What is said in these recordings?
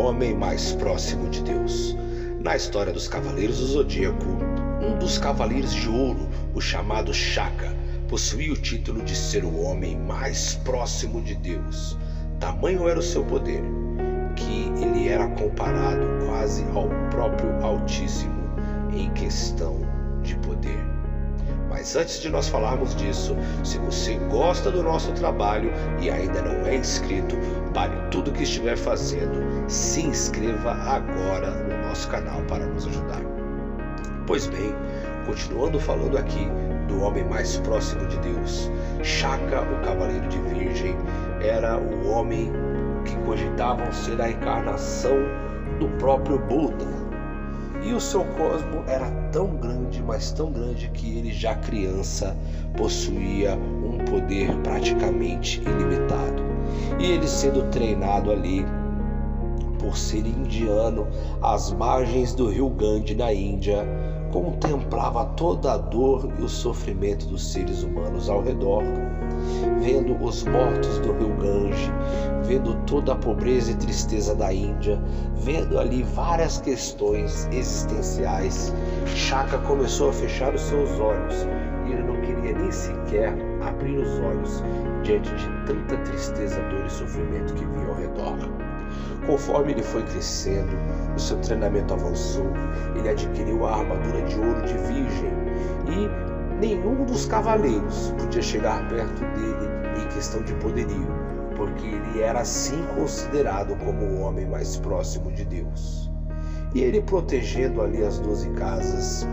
homem mais próximo de Deus. Na história dos Cavaleiros do Zodíaco, um dos Cavaleiros de Ouro, o chamado Shaka, possuía o título de ser o homem mais próximo de Deus. Tamanho era o seu poder, que ele era comparado quase ao próprio Altíssimo em questão de poder. Mas antes de nós falarmos disso, se você gosta do nosso trabalho e ainda não é inscrito, pare tudo que estiver fazendo, se inscreva agora no nosso canal para nos ajudar. Pois bem, continuando falando aqui do homem mais próximo de Deus, Shaka, o Cavaleiro de Virgem, era o homem que cogitavam ser a encarnação do próprio Buda. E o seu cosmo era tão grande, mas tão grande, que ele já criança possuía um poder praticamente ilimitado. E ele, sendo treinado ali por ser indiano, às margens do rio Ganges na Índia, contemplava toda a dor e o sofrimento dos seres humanos ao redor, vendo os mortos do rio Ganges, vendo toda a pobreza e tristeza da Índia, vendo ali várias questões existenciais. Shaka começou a fechar os seus olhos e ele não queria nem sequer abrir os olhos diante de tanta tristeza, dor e sofrimento que vinha ao redor. Conforme ele foi crescendo, o seu treinamento avançou, ele adquiriu a armadura de ouro de virgem e nenhum dos cavaleiros podia chegar perto dele em questão de poderio, porque ele era assim considerado como o homem mais próximo de Deus. E ele, protegendo ali as 12 casas,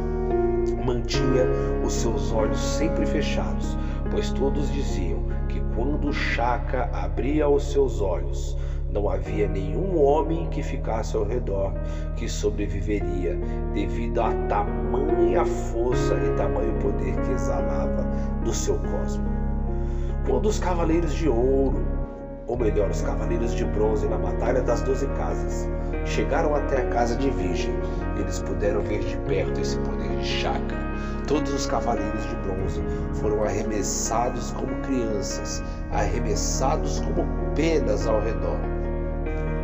mantinha os seus olhos sempre fechados, pois todos diziam que quando Shaka abria os seus olhos, não havia nenhum homem que ficasse ao redor que sobreviveria, devido à tamanha força e tamanho poder que exalava do seu cosmo. Quando os Cavaleiros de Ouro, ou melhor, os Cavaleiros de Bronze, na Batalha das 12 Casas, chegaram até a Casa de Virgem, eles puderam ver de perto esse poder de Shaka. Todos os Cavaleiros de Bronze foram arremessados como crianças, arremessados como penas ao redor,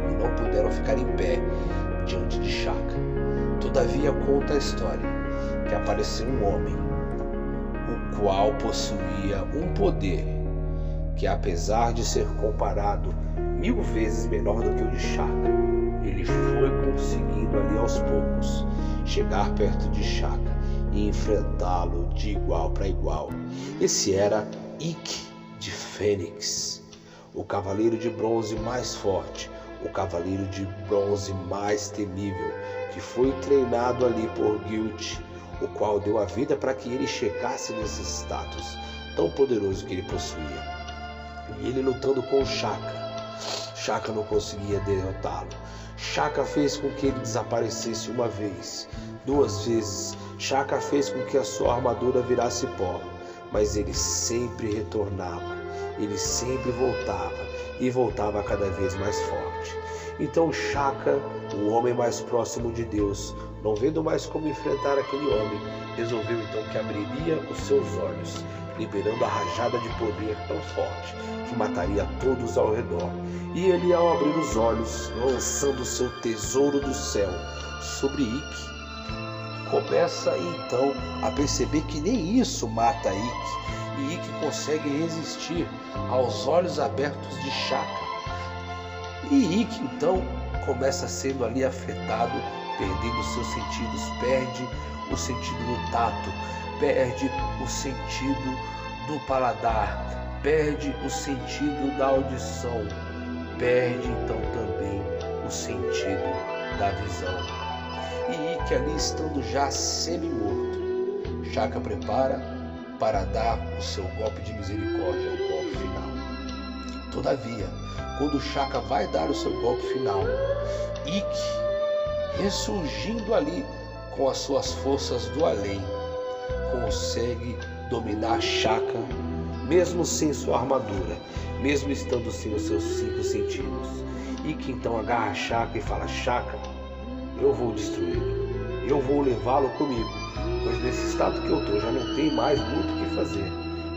e não puderam ficar em pé diante de Shaka. Todavia, conta a história que apareceu um homem, o qual possuía um poder que, apesar de ser comparado 1000 vezes menor do que o de Shaka, ele foi conseguindo ali aos poucos chegar perto de Shaka e enfrentá-lo de igual para igual. Esse era Ikki de Fênix, o Cavaleiro de Bronze mais forte, o Cavaleiro de Bronze mais temível, que foi treinado ali por Guilt, o qual deu a vida para que ele chegasse nesse status tão poderoso que ele possuía. E ele lutando com Shaka não conseguia derrotá-lo. Shaka fez com que ele desaparecesse uma vez, 2 vezes. Shaka fez com que a sua armadura virasse pó, mas ele sempre retornava, ele sempre voltava e voltava cada vez mais forte. Então Shaka, o homem mais próximo de Deus, não vendo mais como enfrentar aquele homem, resolveu então que abriria os seus olhos, liberando a rajada de poder tão forte que mataria todos ao redor. E ele, ao abrir os olhos, lançando seu tesouro do céu sobre Ikki, começa então a perceber que nem isso mata Ikki, e Ikki consegue resistir aos olhos abertos de Shaka. E Ikki então começa sendo ali afetado, perdendo seus sentidos, perde o sentido do tato, perde o sentido do paladar, perde o sentido da audição, perde então também o sentido da visão. E Ikki, ali estando já semi-morto, Shaka prepara para dar o seu golpe de misericórdia, o golpe final. Todavia, quando Shaka vai dar o seu golpe final, Ikki, ressurgindo ali com as suas forças do além, consegue dominar Shaka, mesmo sem sua armadura, mesmo estando sem os seus 5 sentidos. Ikki então agarra Shaka e fala: Shaka, eu vou destruí-lo, eu vou levá-lo comigo, pois nesse estado que eu estou já não tem mais muito o que fazer,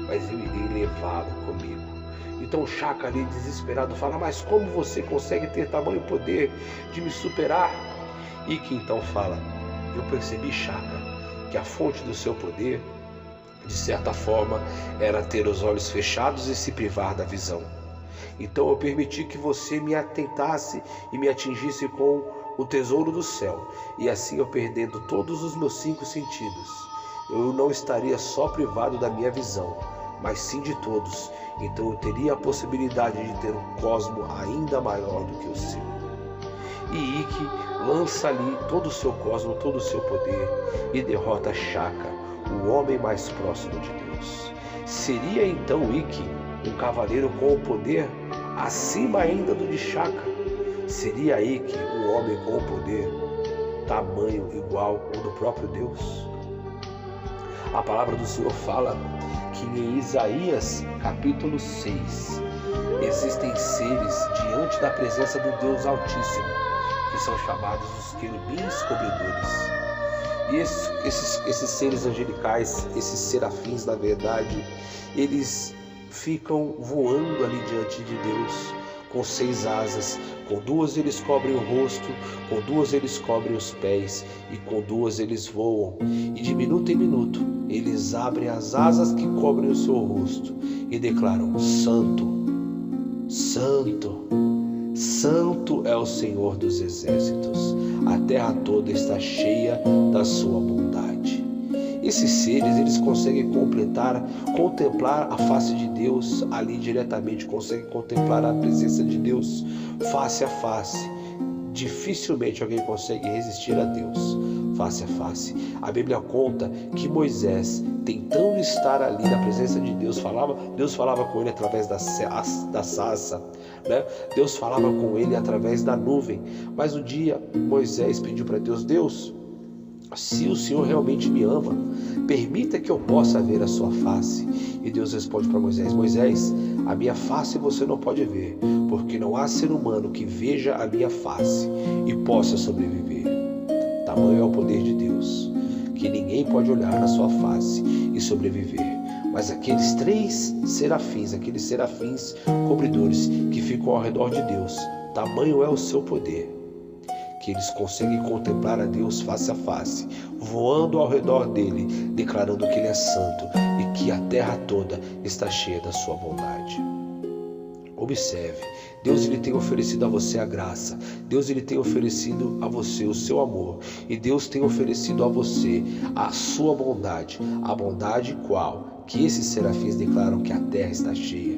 mas eu irei levá-lo comigo. Então Shaka ali desesperado fala: mas como você consegue ter tamanho poder de me superar? Ikki então fala: eu percebi, Shaka, que a fonte do seu poder, de certa forma, era ter os olhos fechados e se privar da visão. Então eu permiti que você me atentasse e me atingisse com o tesouro do céu, e assim eu perdendo todos os meus 5 sentidos, eu não estaria só privado da minha visão, mas sim de todos. Então eu teria a possibilidade de ter um cosmo ainda maior do que o seu. E Ikki lança ali todo o seu cosmo, todo o seu poder e derrota Shaka, o homem mais próximo de Deus. Seria então Ikki um cavaleiro com o poder acima ainda do de Shaka? Seria Ikki um homem com o poder tamanho igual ao do próprio Deus? A palavra do Senhor fala que em Isaías capítulo 6 existem seres diante da presença do Deus Altíssimo, que são chamados os querubins cobridores. E esses seres angelicais, esses serafins, na verdade, eles ficam voando ali diante de Deus com 6 asas. Com 2 eles cobrem o rosto, com 2 eles cobrem os pés, e com 2 eles voam. E de minuto em minuto eles abrem as asas que cobrem o seu rosto e declaram: Santo, Santo, Santo é o Senhor dos exércitos. A terra toda está cheia da sua bondade. Esses seres, eles conseguem contemplar a face de Deus ali diretamente, conseguem contemplar a presença de Deus face a face. Dificilmente alguém consegue resistir a Deus face a face. A Bíblia conta que Moisés, tentando estar ali na presença de Deus, Deus falava com ele através da sarça, né? Deus falava com ele através da nuvem. Mas um dia Moisés pediu para Deus: Deus, se o Senhor realmente me ama, permita que eu possa ver a sua face. E Deus responde para Moisés: Moisés, a minha face você não pode ver, porque não há ser humano que veja a minha face e possa sobreviver. Tamanho é o poder de Deus, que ninguém pode olhar na sua face e sobreviver. Mas aqueles 3 serafins, aqueles serafins cobridores que ficam ao redor de Deus, tamanho é o seu poder, que eles conseguem contemplar a Deus face a face, voando ao redor dele, declarando que ele é santo e que a terra toda está cheia da sua bondade. Observe, Deus ele tem oferecido a você a graça, Deus ele tem oferecido a você o seu amor, e Deus tem oferecido a você a sua bondade. A bondade qual? Que esses serafins declaram que a terra está cheia.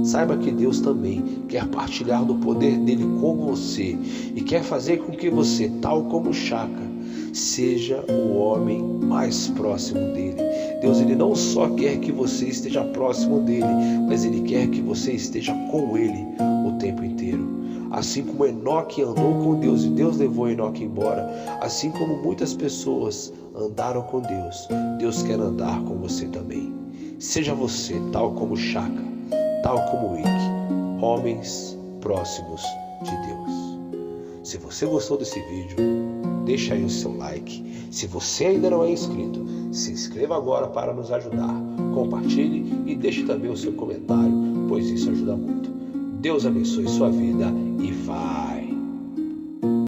Saiba que Deus também quer partilhar do poder dele com você e quer fazer com que você, tal como Shaka, seja o homem mais próximo dele. Deus ele não só quer que você esteja próximo dele, mas ele quer que você esteja com ele o tempo inteiro. Assim como Enoque andou com Deus e Deus levou Enoque embora, assim como muitas pessoas andaram com Deus, Deus quer andar com você também. Seja você tal como Shaka, tal como Ikki, homens próximos de Deus. Se você gostou desse vídeo, deixa aí o seu like. Se você ainda não é inscrito, se inscreva agora para nos ajudar. Compartilhe e deixe também o seu comentário, pois isso ajuda muito. Deus abençoe sua vida e vai!